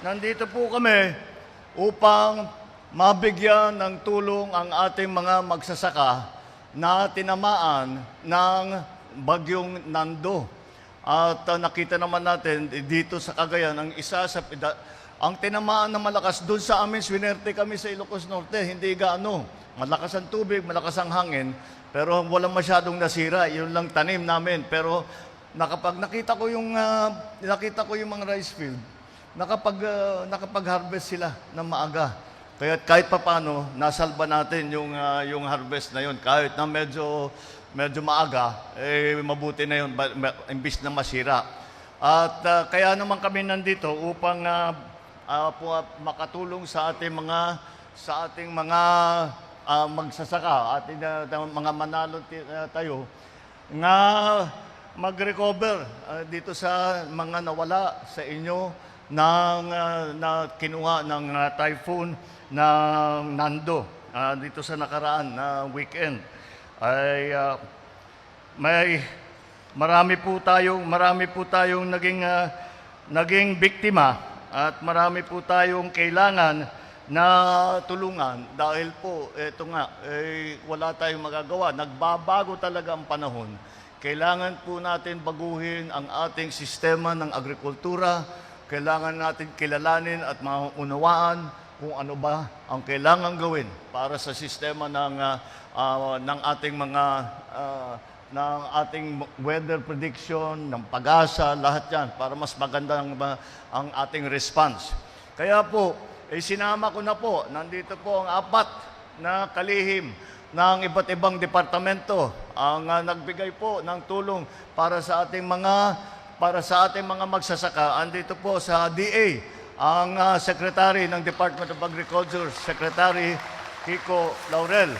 nandito po kami upang mabigyan ng tulong ang ating mga magsasaka na tinamaan ng bagyong Nando. At nakita naman natin dito sa Cagayan, ang tinamaan na malakas doon sa amin, Swinerte kami sa Ilocos Norte, hindi gaano. Malakas ang tubig, malakas ang hangin, pero walang masyadong nasira. Yun lang tanim namin. Pero nakita ko yung mga rice field, nakapag-harvest sila ng maaga. Kaya kahit papano, nasalba natin yung harvest na yun. Kahit na medyo maaga, mabuti na yun, imbis na masira. At kaya naman kami nandito upang makatulong sa ating mga magsasaka, mga manalo tayo, nga mag-recover dito sa mga nawala sa inyo na kinuha ng typhoon ng Nando dito sa nakaraan na weekend. Marami po tayong naging biktima at marami po tayong kailangan na tulungan dahil po wala tayong magagawa. Nagbabago talaga ang panahon. Kailangan po natin baguhin ang ating sistema ng agrikultura. Kailangan natin kilalanin at maunawaan kung ano ba ang kailangan gawin para sa sistema ng ating weather prediction, ng pag-asa, lahat yan, para mas maganda ang ating response. Kaya po, sinama ko na po, nandito po ang 4 na kalihim ng iba't ibang departamento ang nagbigay po ng tulong para sa ating mga magsasaka. Andito po sa DA ang Secretary ng Department of Agriculture, Secretary Kiko Laurel.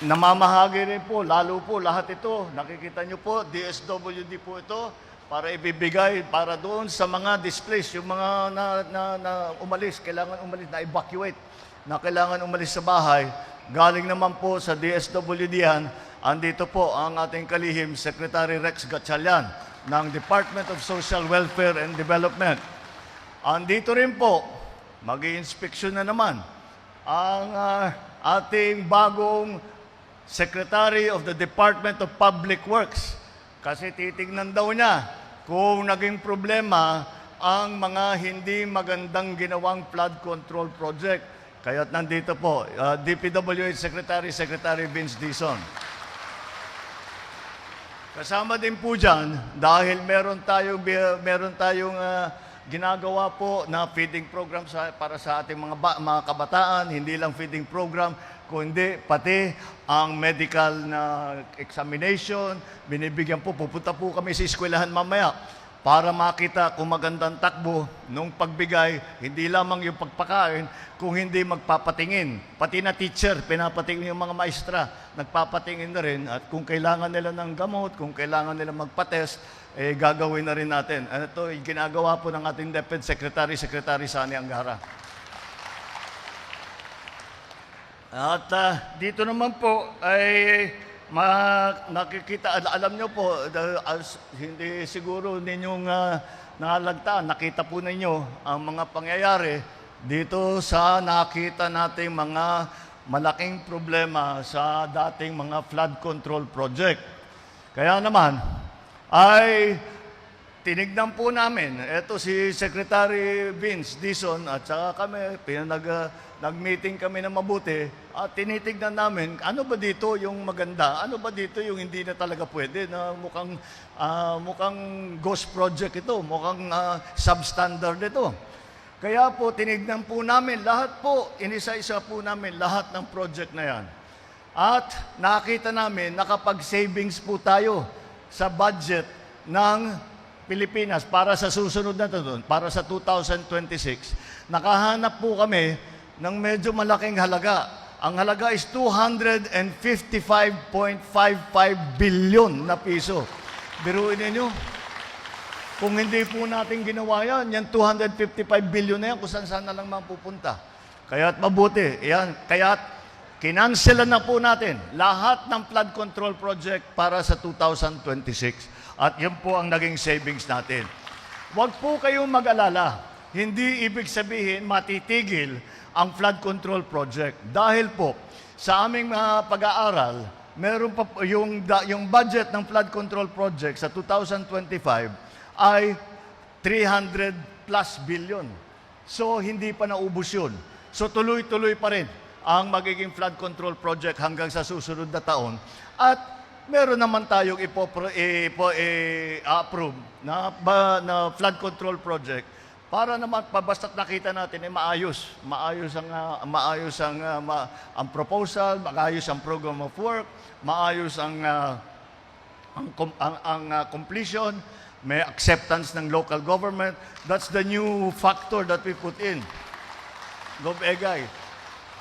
Namamahagi rin po, lalo po lahat ito, nakikita nyo po, DSWD po ito, para ibibigay para doon sa mga displaced, yung mga na umalis, kailangan umalis, na-evacuate, na kailangan umalis sa bahay. Galing naman po sa DSWD yan, andito po ang ating kalihim, Secretary Rex Gatchalian ng Department of Social Welfare and Development. Andito rin po, mag-i-inspeksyon na naman ang ating bagong Secretary of the Department of Public Works. Kasi titignan daw niya kung naging problema ang mga hindi magandang ginawang flood control project. Kaya't nandito po, DPWH Secretary Vince Dizon. Kasama din po dyan, dahil meron tayong ginagawa po na feeding program para sa ating mga kabataan, hindi lang feeding program, kundi pati ang medical na examination, binibigyan po, pupunta po kami sa eskwelahan mamaya para makita kung magandang takbo nung pagbigay, hindi lamang yung pagpakain, kung hindi magpapatingin. Pati na teacher, pinapatingin yung mga maestra, nagpapatingin na rin, at kung kailangan nila ng gamot, kung kailangan nila magpatest, gagawin na rin natin. Ito, ginagawa po ng ating DepEd Secretary Sani Angara. At dito naman po ay nakikita, alam nyo po, hindi siguro ninyong nalagtaan, nakita po ninyo ang mga pangyayari dito sa nakita nating mga malaking problema sa dating mga flood control project. Kaya naman, ay tinignan po namin, eto si Secretary Vince Dizon at saka kami, nag-meeting kami na mabuti at tinitignan namin, ano ba dito yung maganda? Ano ba dito yung hindi na talaga pwede? Na mukhang ghost project ito, mukhang substandard ito. Kaya po, tinignan po namin lahat po, inisa-isa po namin lahat ng project na yan. At nakita namin, nakapag-savings po tayo sa budget ng Pilipinas para sa susunod na taon, para sa 2026. Nakahanap po kami ng medyo malaking halaga. Ang halaga is 255.55 billion na piso. Biruin ninyo, kung hindi po natin ginawa yan 255 billion na yan, kung saan na lang mapupunta. Kaya't mabuti. Yan. Kaya't kinanselan na po natin lahat ng flood control project para sa 2026. At yun po ang naging savings natin. Huwag po kayong mag-alala. hindi ibig sabihin matitigil ang flood control project. Dahil po, sa aming pag-aaral, meron pa yung budget ng flood control project sa 2025 ay 300 plus billion. So, hindi pa naubos yun. So, tuloy-tuloy pa rin ang magiging flood control project hanggang sa susunod na taon. At meron naman tayong i-approve na flood control project para naman basta't nakita natin ay maayos ang proposal, maayos ang program of work, maayos ang completion, may acceptance ng local government. That's the new factor that we put in. Gov. Egay,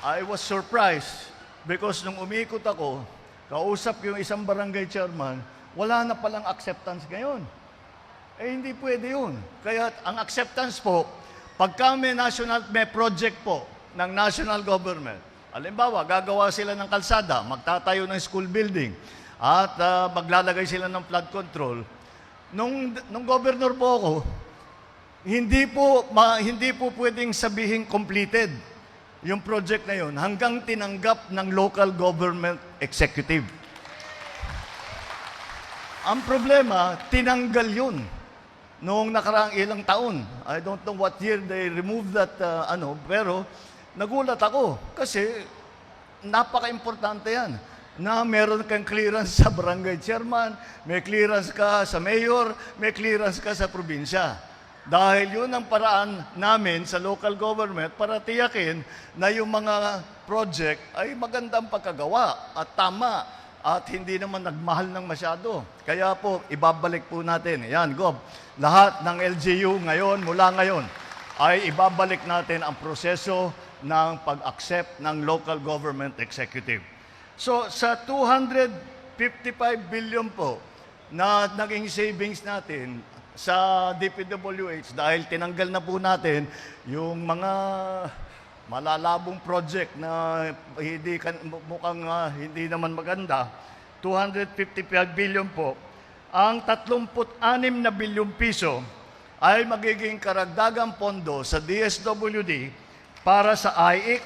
I was surprised because nung umikot ako, kausap yung isang barangay chairman, wala na palang acceptance ngayon. Eh, hindi pwede yun. Kaya ang acceptance po, pagka may project po ng national government, halimbawa, gagawa sila ng kalsada, magtatayo ng school building, at maglalagay sila ng flood control. Nung governor po ako, hindi po pwedeng sabihin completed yung project na yun hanggang tinanggap ng local government executive. Ang problema, tinanggal yun noong nakaraang ilang taon. I don't know what year they removed that, pero nagulat ako kasi napaka-importante yan na meron kang clearance sa barangay chairman, may clearance ka sa mayor, may clearance ka sa probinsya. Dahil yun ang paraan namin sa local government para tiyakin na yung mga project ay magandang pagkagawa at tama at hindi naman nagmahal ng masyado. Kaya po, ibabalik po natin. Yan, Gob. Lahat ng LGU ngayon, mula ngayon, ay ibabalik natin ang proseso ng pag-accept ng local government executive. So, sa 255 billion po na naging savings natin sa DPWH, dahil tinanggal na po natin yung mga malalabong project na mukhang hindi naman maganda, 255 billion po, ang 36 na bilyong piso ay magiging karagdagang pondo sa DSWD para sa IX,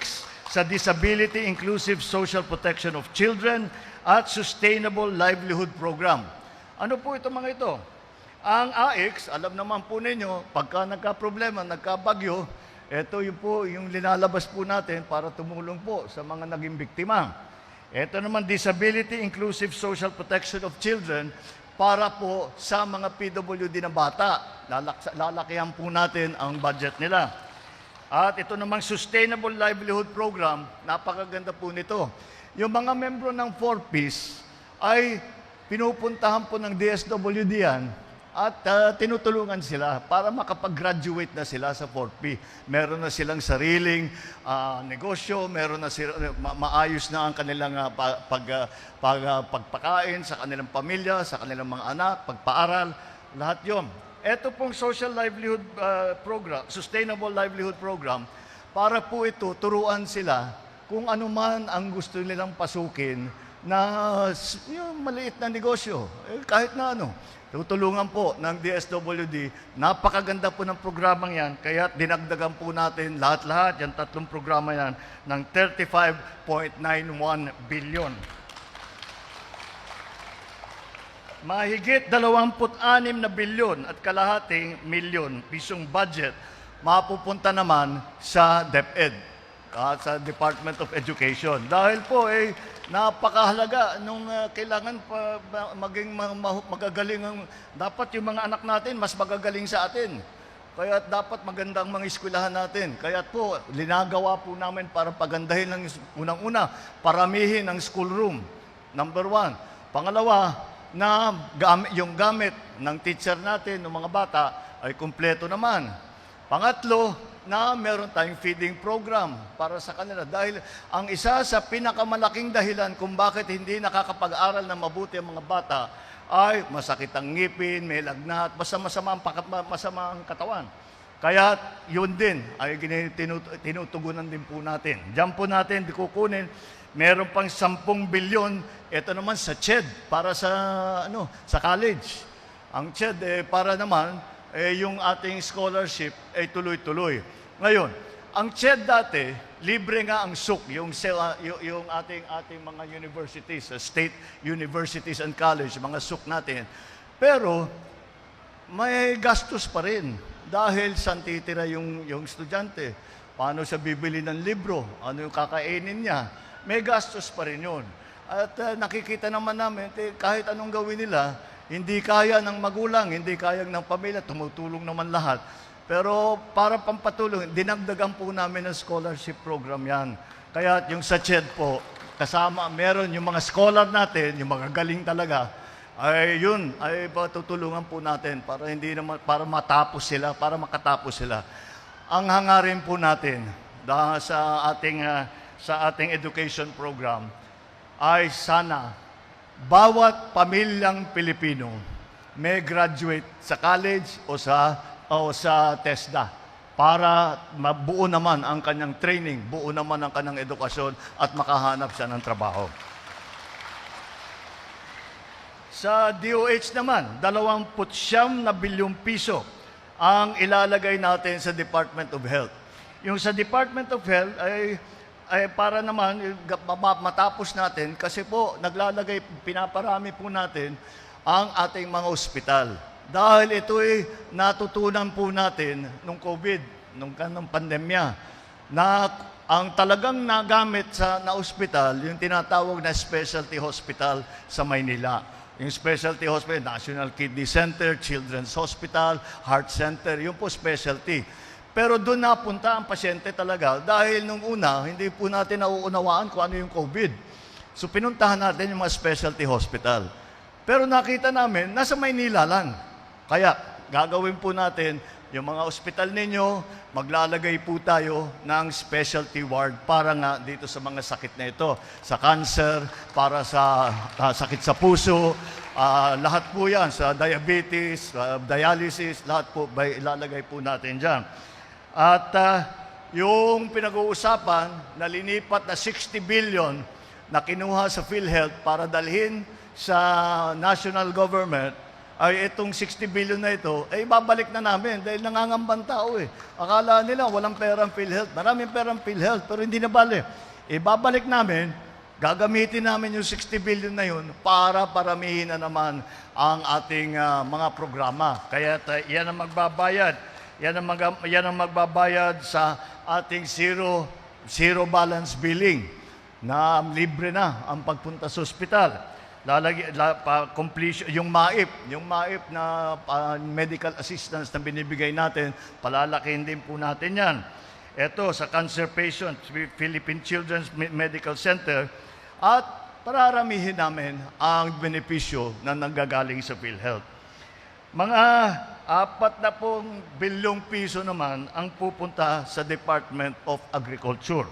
sa Disability Inclusive Social Protection of Children at Sustainable Livelihood Program. Ano po ito mga ito? Ang AIX, alam naman po ninyo, pagka nagka-problema, nagka-bagyo, ito yung linalabas po natin para tumulong po sa mga naging biktima. Ito naman, Disability Inclusive Social Protection of Children, para po sa mga PWD na bata. Lalakihan po natin ang budget nila. At ito namang Sustainable Livelihood Program, napakaganda po nito. Yung mga membro ng 4Ps ay pinupuntahan po ng DSWD yan at tinutulungan sila para makapag-graduate na sila sa 4P. Meron na silang sariling negosyo, meron na maayos na ang kanilang pagpakain sa kanilang pamilya, sa kanilang mga anak, pagpaaral, lahat yon. Ito pong Social Livelihood Program, Sustainable Livelihood Program, para po ito turuan sila kung ano man ang gusto nilang pasukin na yung maliit na negosyo, kahit na ano. Tutulungan po ng DSWD. Napakaganda po ng programang yan, kaya dinagdagan po natin lahat-lahat, yung tatlong programa yan, ng 35.91 billion. Mahigit 26 na bilyon at kalahating milyon pisong budget mapupunta naman sa DepEd, sa Department of Education. Dahil po napakahalaga nung kailangan maging magagaling dapat yung mga anak natin mas magagaling sa atin. Kaya dapat magandang mga eskwelahan natin. Kaya po linagawa po namin para pagandahin ng unang-una, paramihin ang school room. Number 1. Pangalawa, na yung gamit ng teacher natin, ng mga bata ay kumpleto naman. Pangatlo, na meron tayong feeding program para sa kanila. Dahil ang isa sa pinakamalaking dahilan kung bakit hindi nakakapag-aral na mabuti ang mga bata ay masakit ang ngipin, may lagnat, masama ang katawan. Kaya yun din ay tinutugunan din po natin. Diyan po natin kukunin, meron pang 10 bilyon, ito naman sa CHED para sa college. Ang CHED para naman yung ating scholarship ay tuloy-tuloy. Ngayon, ang CHED dati, libre nga ang SUC, yung ating mga universities, state universities and college, mga SUC natin. Pero may gastos pa rin dahil saan titira yung estudyante. Paano siya bibili ng libro? Ano yung kakainin niya? May gastos pa rin yun. At nakikita naman namin, kahit anong gawin nila, hindi kaya ng magulang, hindi kaya ng pamilya, tumutulong naman lahat. Pero para pampatulong, dinagdagan po namin ng scholarship program yan. Kaya yung sa CHED po, kasama, meron yung mga scholar natin, yung mga galing talaga, ay yun, ay patutulungan po natin para matapos sila, para makatapos sila. Ang hangarin po natin sa ating education program ay sana bawat pamilyang Pilipino may graduate sa college o sa TESDA para mabuo naman ang kanyang training, buo naman ang kanyang edukasyon at makahanap siya ng trabaho. Sa DOH naman, 29 bilyong piso ang ilalagay natin sa Department of Health. Yung sa Department of Health ay para naman matapos natin kasi po pinaparami po natin ang ating mga ospital. Dahil ito ay natutunan po natin nung COVID, nung pandemya, na ang talagang nagamit na ospital, yung tinatawag na specialty hospital sa Maynila. Yung specialty hospital, National Kidney Center, Children's Hospital, Heart Center, yun po specialty. Pero doon napunta ang pasyente talaga dahil nung una, hindi po natin nauunawaan kung ano yung COVID. So pinuntahan natin yung mga specialty hospital. Pero nakita namin, nasa Maynila lang. Kaya gagawin po natin yung mga ospital ninyo, maglalagay po tayo ng specialty ward para nga dito sa mga sakit na ito. Sa cancer, para sa sakit sa puso, lahat po yan, sa diabetes, dialysis, lahat po ilalagay po natin dyan. At yung pinag-uusapan na linipat na 60 billion na kinuha sa PhilHealth para dalhin sa national government, ay itong 60 billion na ito, ay babalik na namin dahil nangangambang tao eh. Akala nila walang perang PhilHealth. Maraming perang PhilHealth, pero hindi na bali. Ibabalik namin, gagamitin namin yung 60 billion na yun para paramihin na naman ang ating mga programa. Kaya yan ang magbabayad. Yan ang magbabayad sa ating zero balance billing na libre na ang pagpunta sa ospital. Completion, yung MAIP na medical assistance na binibigay natin, palalakihin din po natin yan. Ito, sa cancer patients, Philippine Children's Medical Center, at pararamihin namin ang benepisyo na nanggagaling sa PhilHealth. Mga 40 bilyong piso naman ang pupunta sa Department of Agriculture.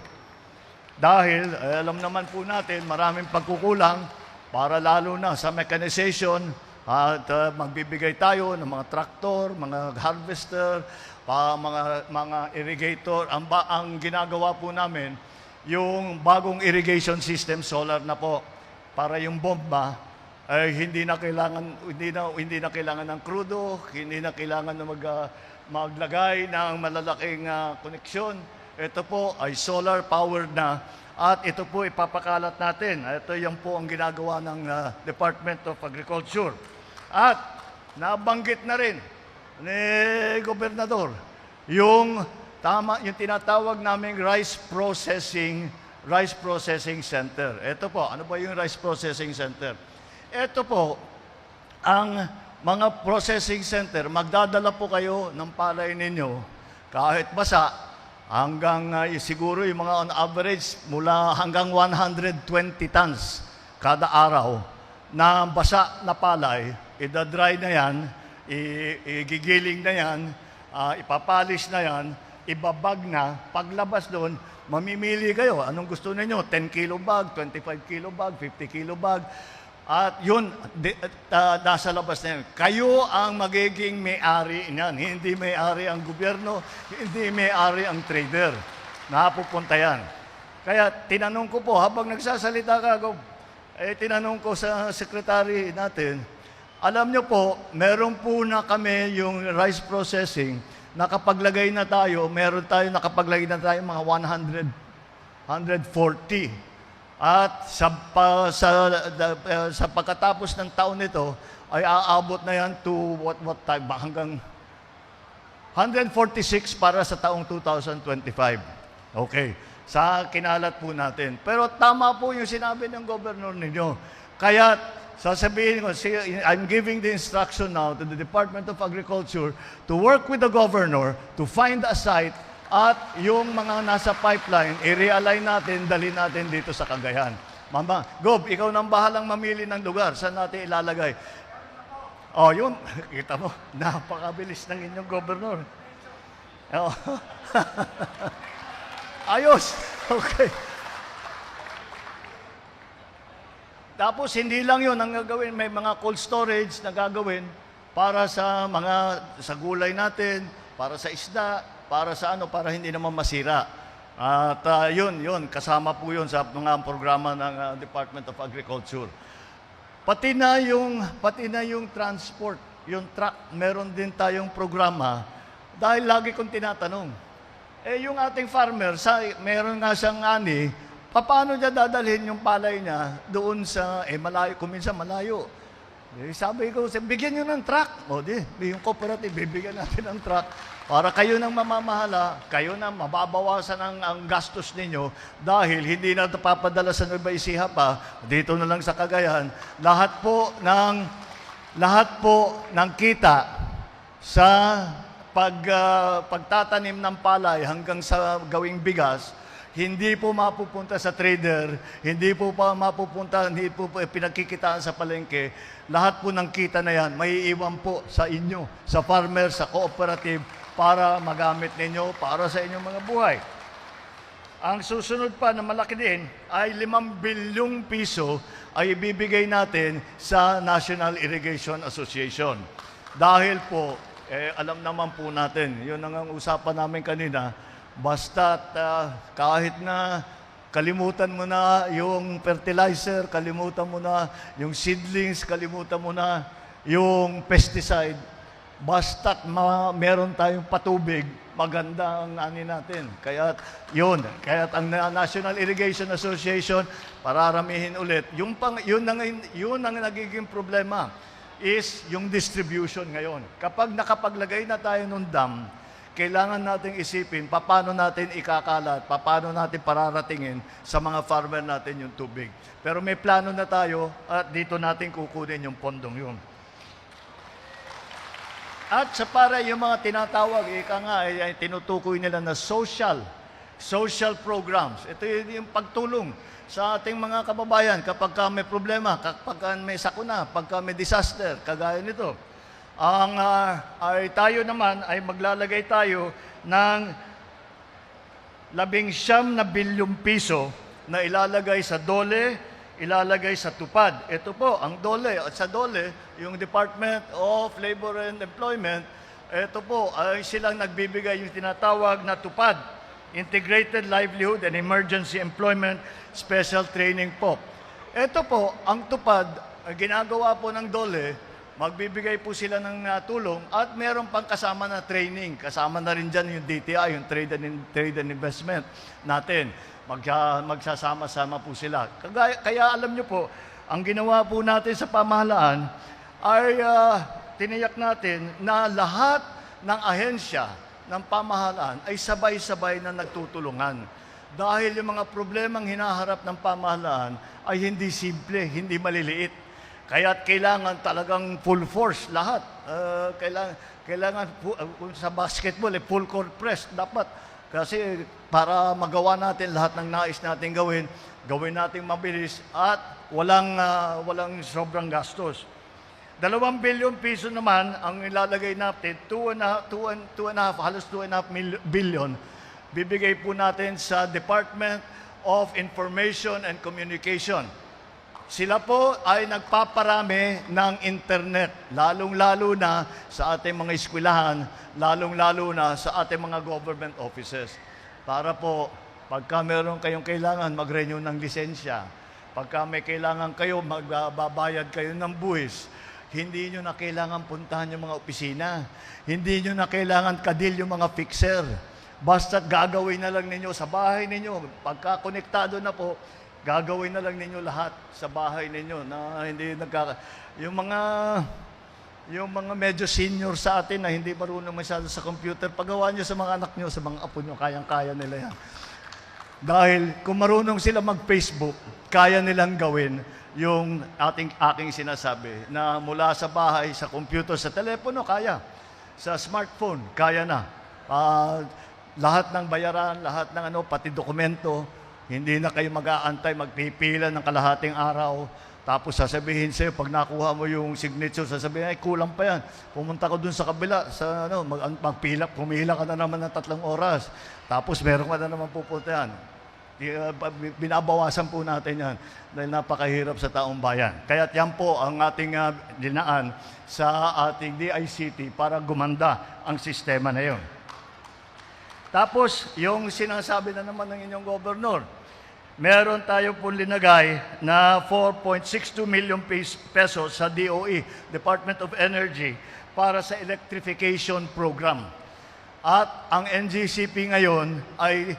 Dahil, alam naman po natin, maraming pagkukulang, para lalo na sa mechanization at magbibigay tayo ng mga traktor, mga harvester, mga irrigator. Ang ginagawa po namin, yung bagong irrigation system, solar na po, para yung bomba ay hindi na kailangan ng krudo, hindi na kailangan na maglagay ng malalaking koneksyon. Ito po ay solar powered na. At ito po ipapakalat natin. Ito yung po ang ginagawa ng Department of Agriculture. At nabanggit na rin ni Gobernador yung tinatawag naming rice processing center. Ito po, ano ba yung rice processing center? Ito po, ang mga processing center, magdadala po kayo ng palay ninyo kahit basa, hanggang siguro yung mga on average mula hanggang 120 tons kada araw na basa na palay, idadry na yan, igigiling na yan, ipapalis na yan, ibabag na, paglabas doon, mamimili kayo. Anong gusto ninyo? 10 kilo bag, 25 kilo bag, 50 kilo bag. At yun, nasa labas na yan. Kayo ang magiging may-ari niyan. Hindi may-ari ang gobyerno, hindi may-ari ang trader. Napupunta yan. Kaya tinanong ko po, habang nagsasalita ka, tinanong ko sa secretary natin, Alam nyo po, meron po na kami yung rice processing, nakapaglagay na tayo, nakapaglagay na tayo mga 140. At sa pagkatapos ng taon nito, ay aabot na yan to what time ba? Hanggang 146 para sa taong 2025. Okay. Sa kinalat po natin. Pero tama po yung sinabi ng governor ninyo. Kaya sasabihin ko, I'm giving the instruction now to the Department of Agriculture to work with the governor to find a site at yung mga nasa pipeline, i-realign natin, dali natin dito sa Cagayan. Mama, Gob, ikaw nang bahalang mamili ng lugar. Saan natin ilalagay? Oh, yun. Kita mo, napakabilis ng inyong governor. Oh. Ayos. Okay. Tapos, hindi lang yun ang gagawin. May mga cold storage na gagawin para sa gulay natin, para sa isda, para sa para hindi naman masira. At yun, kasama po yun sa mga programa ng Department of Agriculture. Pati na yung transport, yung truck, meron din tayong programa dahil lagi kong tinatanong. Yung ating farmer, meron nga siyang ani, paano niya dadalhin yung palay niya doon sa, malayo, kuminsan malayo. Sabi ko, bigyan nyo ng truck. Yung cooperative, bibigyan natin ng truck para kayo nang mamamahala, kayo na mababawasan ang gastos ninyo dahil hindi na papadala sa Nueva Ecija pa, dito na lang sa Cagayan. Lahat po ng kita sa pagtatanim ng palay hanggang sa gawing bigas, hindi po mapupunta sa trader, hindi po pinagkikitaan sa palengke. Lahat po ng kita na yan, maiiwan po sa inyo, sa farmer, sa cooperative, para magamit ninyo para sa inyong mga buhay. Ang susunod pa na malaki din ay 5 bilyong piso ay ibibigay natin sa National Irrigation Association. Dahil po, alam naman po natin, yun ang usapan namin kanina, basta't kahit na kalimutan mo na yung fertilizer, kalimutan mo na yung seedlings, kalimutan mo na yung pesticide, basta't meron tayong patubig, maganda ang ani natin. Kaya ang National Irrigation Association, pararamihin ulit. Yun ang nagiging problema is yung distribution ngayon. Kapag nakapaglagay na tayo ng dam, kailangan nating isipin paano natin ikakalat, paano natin pararatingin sa mga farmer natin yung tubig. Pero may plano na tayo at dito natin kukunin yung pondong yun. At para yung mga tinatawag, ay tinutukoy nila na social programs. Ito yung pagtulong sa ating mga kababayan kapag may problema, kapag may sakuna, kapag may disaster, kagaya nito. Tayo naman ay maglalagay tayo ng 19 bilyong piso na ilalagay sa DOLE, ilalagay sa TUPAD. Ito po, ang DOLE. At sa DOLE, yung Department of Labor and Employment, ito po, ay silang nagbibigay yung tinatawag na TUPAD, Integrated Livelihood and Emergency Employment Special Training po. Ito po, ang TUPAD, ginagawa po ng DOLE, magbibigay po sila ng tulong at meron pang kasama na training. Kasama na rin dyan yung DTI, yung Trade and Investment natin. Magsasama-sama po sila. Kaya alam nyo po, ang ginawa po natin sa pamahalaan ay tiniyak natin na lahat ng ahensya ng pamahalaan ay sabay-sabay na nagtutulungan. Dahil yung mga problemang hinaharap ng pamahalaan ay hindi simple, hindi maliliit. Kaya't kailangan talagang full force lahat. Kailangan sa basketball, full court press dapat. Kasi para magawa natin lahat ng nais natin gawin natin mabilis at walang sobrang gastos. 2 bilyong piso naman ang ilalagay natin, 2.5 billion, bibigay po natin sa Department of Information and Communication. Sila po ay nagpaparami ng internet, lalong-lalo na sa ating mga eskwelahan, lalong-lalo na sa ating mga government offices. Para po, pagka meron kayong kailangan, mag-renew ng lisensya. Pagka may kailangan kayo, magbabayad kayo ng buwis. hindi nyo na kailangan puntahan yung mga opisina. Hindi nyo na kailangan kadil yung mga fixer. Basta gagawin na lang ninyo sa bahay ninyo. Pagka konektado na po, gagawin na lang ninyo lahat sa bahay ninyo na hindi yung mga medyo senior sa atin na hindi marunong masyado sa computer, pagawa nyo sa mga anak nyo, sa mga apo nyo, kayang-kaya nila yan. Dahil kung marunong sila mag-Facebook, kaya nilang gawin yung aking sinasabi na mula sa bahay, sa computer, sa telepono, kaya. Sa smartphone, kaya na. Lahat ng bayaran, lahat ng pati dokumento, hindi na kayo mag-aantay, magpipila ng kalahating araw. Tapos sasabihin sa'yo, pag nakuha mo yung signature, sasabihin, ay kulang pa yan. Pumunta ko dun sa kabila, magpila, pumila ka na naman ng 3 oras. Tapos meron ka na naman pupunta yan. Binabawasan po natin yan dahil napakahirap sa taong bayan. Kaya yan po ang ating dinaan sa ating DICT para gumanda ang sistema na yun. Tapos, yung sinasabi na naman ng inyong gobernador, meron tayo pong linagay na 4.62 million pesos sa DOE, Department of Energy, para sa electrification program. At ang NGCP ngayon ay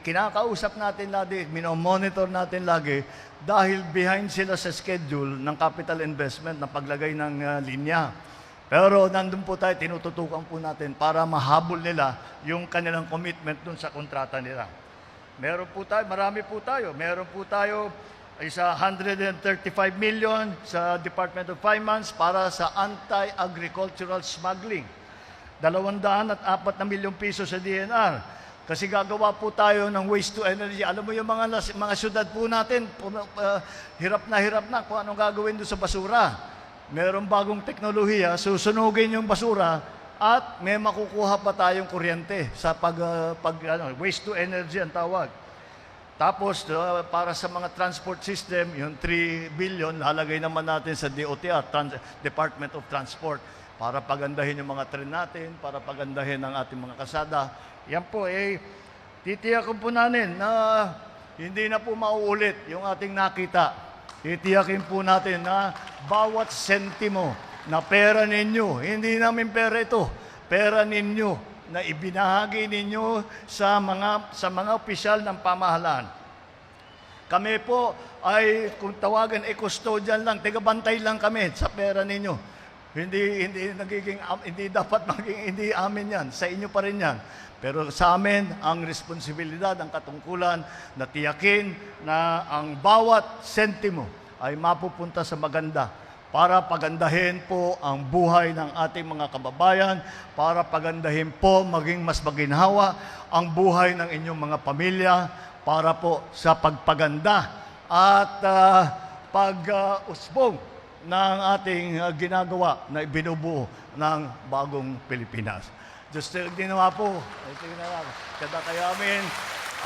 kinakausap natin lagi, minomonitor natin lagi, dahil behind sila sa schedule ng capital investment na paglagay ng linya. Pero nandun po tayo, tinututukan po natin para mahabol nila yung kanilang commitment dun sa kontrata nila. Marami po tayo. Meron po tayo isa 135 million sa Department of Finance para sa anti-agricultural smuggling. 204 na milyong piso sa DNR. Kasi gagawa po tayo ng waste to energy. Alam mo yung mga syudad po natin, hirap na kung anong gagawin doon sa basura. Merong bagong teknolohiya, susunugin yung basura at may makukuha pa tayong kuryente sa waste to energy ang tawag. Tapos, para sa mga transport system, yung 3 billion, lalagay naman natin sa DOTR, Department of Transport, para pagandahin yung mga tren natin, para pagandahin ang ating mga kasada. Yan po, titiyakin po natin na hindi na po mauulit yung ating nakita. Titiyakin po natin na bawat sentimo na pera ninyo, hindi namin pera ito, pera ninyo na ibinahagi ninyo sa mga opisyal ng pamahalaan. Kami po ay, kung tawagan, custodian lang, tigabantay lang kami sa pera ninyo. Hindi dapat hindi amin yan, sa inyo pa rin yan. Pero sa amin, ang responsibilidad, ang katungkulan na tiyakin na ang bawat sentimo ay mapupunta sa maganda para pagandahin po ang buhay ng ating mga kababayan, para pagandahin po, maging mas maginhawa ang buhay ng inyong mga pamilya, para po sa pagpaganda at pag-usbong ng ating ginagawa na ibinubuo ng bagong Pilipinas. Diyos ginawa po. Kada kayo amin.